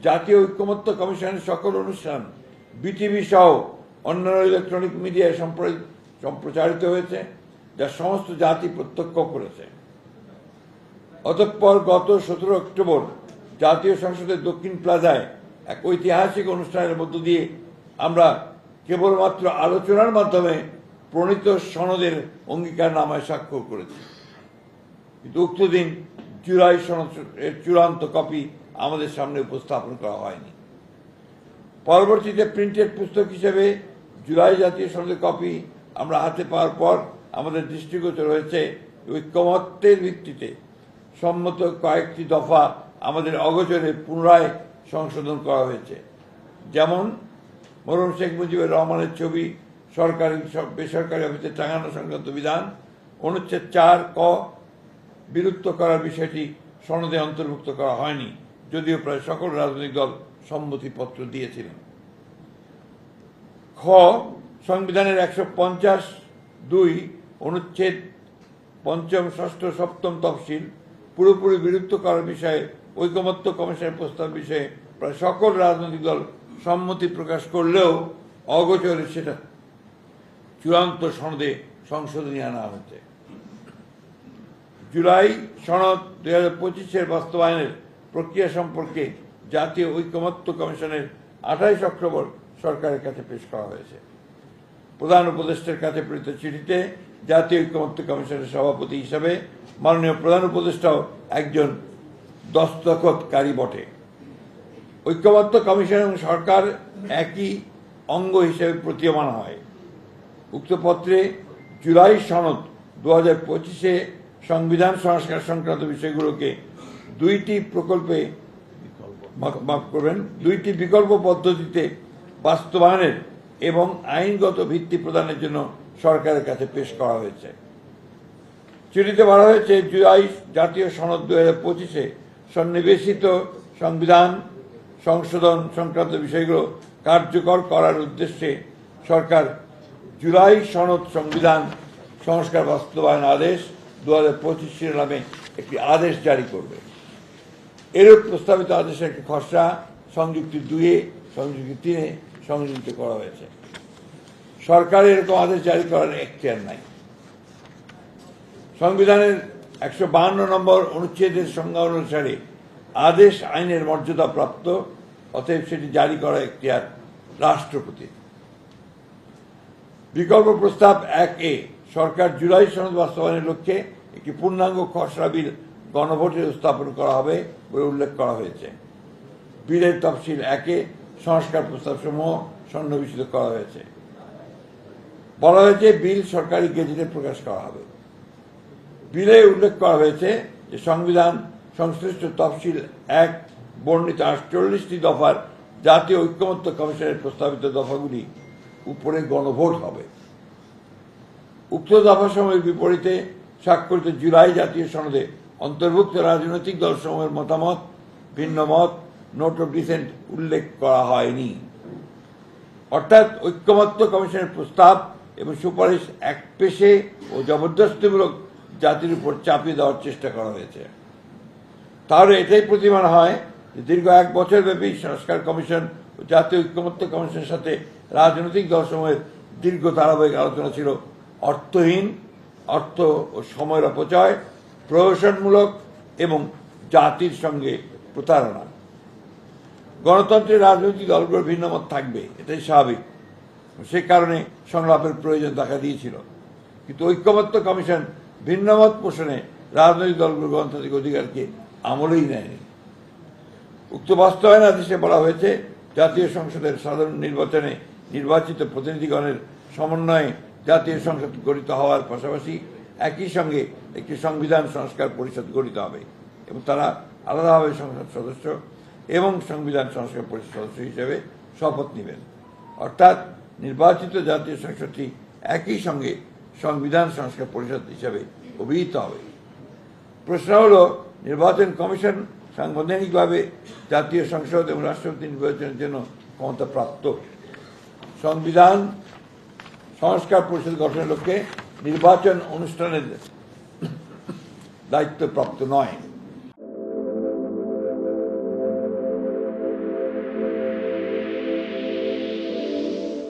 জাতীয় ঐক্যমত্য কমিশনের সকল অনুষ্ঠান বিটিভি সহ অন্যান্য ইলেকট্রনিক মিডিয়ায় সম্প্রচারিত হয়েছে, যা সমস্ত জাতি প্রত্যক্ষ করেছে। অতঃপর গত 17 অক্টোবর জাতীয় সংসদের দক্ষিণ প্লাজায় এক ঐতিহাসিক অনুষ্ঠানের মধ্য দিয়ে আমরা কেবলমাত্র আলোচনার মাধ্যমে প্রণীত সনদের অঙ্গীকারনামায় স্বাক্ষর করেছি, কিন্তু উক্ত দিন জুলাই সনদের চূড়ান্ত কপি আমাদের সামনে উপস্থাপন করা হয়নি। পরবর্তীতে প্রিন্টেড পুস্তক হিসেবে জুলাই জাতীয় সনদের কপি আমরা হাতে পাওয়ার পর আমাদের দৃষ্টিগোচর হয়েছে ঐক্যমত্যের ভিত্তিতে সম্মত কয়েকটি দফা আমাদের অগোচরে পুনরায় সংশোধন করা হয়েছে। যেমন মরহুম শেখ মুজিবুর রহমানের ছবি সরকারি বেসরকারি অফিসে টাঙানো সংক্রান্ত বিধান অনুচ্ছেদ 4 ক বিলুপ্ত করার বিষয়টি সনদে অন্তর্ভুক্ত করা হয়নি, যদিও প্রায় সকল রাজনৈতিক দল সম্মতিপত্র দিয়েছিলেন। খ সংবিধানের 150(2) অনুচ্ছেদ 5, 6, 7 তফসিল পুরোপুরি বিলুপ্ত করার বিষয়ে ঐকমত্য কমিশনের প্রস্তাব বিষয়ে প্রায় সকল রাজনৈতিক দল সম্মতি প্রকাশ করলেও অগোচরে সেটা চূড়ান্ত সনদে সংশোধনী আনা হয়েছে। জুলাই সনদ 2025-এর বাস্তবায়নের প্রক্রিয়া সম্পর্কে জাতীয় ঐকমত্য কমিশনের 28 অক্টোবর সরকারের কাছে পেশ করা হয়েছে। প্রধান উপদেষ্টার কাছে প্রেরিত চিঠিতে জাতীয় ঐকমত্য কমিশনের সভাপতি হিসাবে মাননীয় প্রধান উপদেষ্টাও একজন দস্তখতকারী বটে। ঐকমত্য কমিশন এবং সরকার একই অঙ্গ হিসেবে প্রতীয়মান হয়। উক্ত পত্রে জুলাই সনদ 2025-এ সংবিধান সংস্কার সংক্রান্ত বিষয়গুলোকে দুইটি বিকল্প পদ্ধতিতে বাস্তবায়নের এবং আইনগত ভিত্তি প্রদানের জন্য সরকারের কাছে পেশ করা হয়েছে। চিঠিতে বলা হয়েছে, জুলাই জাতীয় সনদ 2025-এ সন্নিবেশিত সংবিধান সংশোধন সংক্রান্ত বিষয়গুলো কার্যকর করার উদ্দেশ্যে সরকার জুলাই সনদ সংবিধান সংস্কার বাস্তবায়ন আদেশ 2025 শিরোনামে একটি আদেশ জারি করবে। এরূপ প্রস্তাবিত আদেশের একটি খসড়া সংযুক্তি 2-এ সংযুক্তি 3-এ সংযোজিত করা হয়েছে। সরকারের এরকম আদেশ জারি করার এখতিয়ার নাই। সংবিধানের 152 নম্বর অনুচ্ছেদের সংজ্ঞা অনুসারে আদেশ আইনের মর্যাদা প্রাপ্ত, অতএব সেটি জারি করা এখতিয়ার রাষ্ট্রপতির। বিকল্প প্রস্তাব 1-এ সরকার জুলাই সনদ বাস্তবায়নের লক্ষ্যে একটি পূর্ণাঙ্গ খসড়া বিল গণভোটে উপস্থাপন করা হবে বলে উল্লেখ করা হয়েছে। বিলের তফসিল 1-এ সংস্কার প্রস্তাবসমূহ সন্নিবেশিত করা হয়েছে। বলা হয়েছে বিল সরকারি গেজেটে প্রকাশ করা হবে। বিলে উল্লেখ করা হয়েছে যে সংবিধান সংশ্লিষ্ট তফসিল 1 বর্ণিত 48টি দফার জাতীয় ঐক্যমত্য কমিশনের প্রস্তাবিত দফাগুলি উপরে গণভোট হবে। উক্ত দফাসমূহের বিপরীতে স্বাক্ষরিত জুলাই জাতীয় সনদে অন্তর্ভুক্ত রাজনৈতিক দলসমূহের মতামত, ভিন্ন মত, নোট অফ ডিসেন্ট উল্লেখ করা হয়নি। অর্থাৎ ঐক্যমত্য কমিশনের প্রস্তাব এবং সুপারিশ একপেশে ও জবরদস্তিমূলক জাতির উপর চাপিয়ে দেওয়ার চেষ্টা করা হয়েছে। তাহলে এটাই প্রতীয়মান হয় যে দীর্ঘ 1 বছর ব্যাপী সংস্কার কমিশন ও জাতীয় ঐক্যমত্য কমিশনের সাথে রাজনৈতিক দলসমূহের দীর্ঘ ধারাবাহিক আলোচনা ছিল অর্থহীন, অর্থ ও সময়ের অপচয়, প্রহসনমূলক এবং জাতির সঙ্গে প্রতারণা। গণতন্ত্রের রাজনৈতিক দলগুলোর ভিন্নমত থাকবে, এটাই স্বাভাবিক। সে কারণে সংলাপের প্রয়োজন দেখা দিয়েছিল, কিন্তু ঐক্যমত্য কমিশন ভিন্নমত পোষণে রাজনৈতিক দলগুলোর গণতান্ত্রিক অধিকারকে আমলেই নেয়নি। উক্ত বাস্তবায়ন আদেশে বলা হয়েছে, জাতীয় সংসদের সাধারণ নির্বাচনে নির্বাচিত প্রতিনিধিগণের সমন্বয়ে জাতীয় সংসদ গঠিত হওয়ার পাশাপাশি একই সঙ্গে একটি সংবিধান সংস্কার পরিষদ গঠিত হবে এবং তারা আলাদাভাবে সংসদ সদস্য এবং সংবিধান সংস্কার পরিষদ সদস্য হিসেবে শপথ নেবেন। অর্থাৎ নির্বাচিত জাতীয় সংসদটি একই সঙ্গে সংবিধান সংস্কার পরিষদ হিসেবে অভিহিত হবে। প্রশ্ন হল, নির্বাচন কমিশন সাংবিধানিকভাবে জাতীয় সংসদ এবং রাষ্ট্রপতি নির্বাচনের জন্য ক্ষমতা প্রাপ্ত। সংবিধান সংস্কার পরিষদ গঠনের লক্ষ্যে নির্বাচন অনুষ্ঠানের দায়িত্বপ্রাপ্ত নয়।